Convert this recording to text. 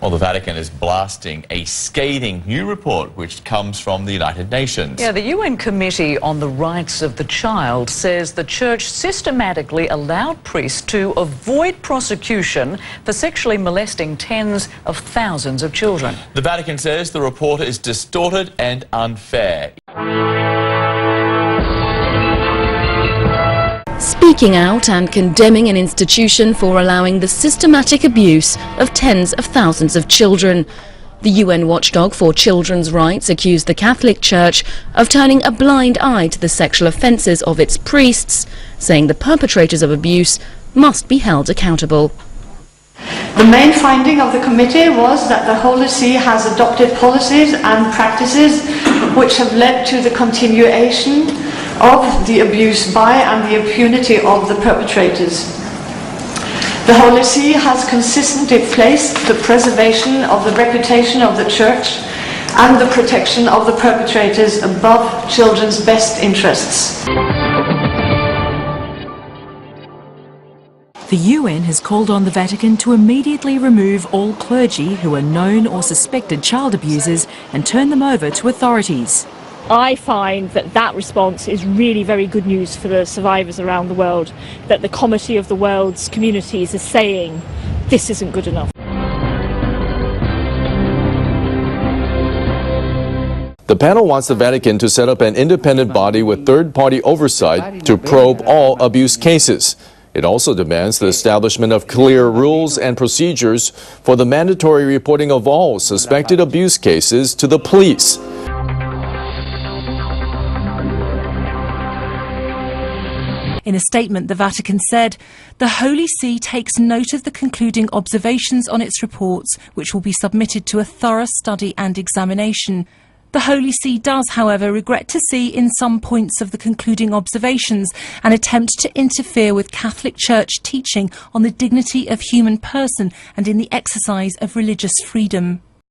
Well, the Vatican is blasting a scathing new report which comes from the United Nations. Yeah, the UN Committee on the Rights of the Child says the Church systematically allowed priests to avoid prosecution for sexually molesting tens of thousands of children. The Vatican says the report is distorted and unfair. Speaking out and condemning an institution for allowing the systematic abuse of tens of thousands of children. The UN watchdog for children's rights accused the Catholic Church of turning a blind eye to the sexual offences of its priests, saying the perpetrators of abuse must be held accountable. The main finding of the committee was that the Holy See has adopted policies and practices which have led to the continuation of the abuse by and the impunity of the perpetrators. The Holy See has consistently placed the preservation of the reputation of the Church and the protection of the perpetrators above children's best interests. The UN has called on the Vatican to immediately remove all clergy who are known or suspected child abusers and turn them over to authorities. I find that response is really very good news for the survivors around the world, that the comity of the world's communities is saying this isn't good enough. The panel wants the Vatican to set up an independent body with third-party oversight to probe all abuse cases. It also demands the establishment of clear rules and procedures for the mandatory reporting of all suspected abuse cases to the police. In a statement, the Vatican said, "The Holy See takes note of the concluding observations on its reports, which will be submitted to a thorough study and examination. The Holy See does, however, regret to see in some points of the concluding observations an attempt to interfere with Catholic Church teaching on the dignity of human person and in the exercise of religious freedom."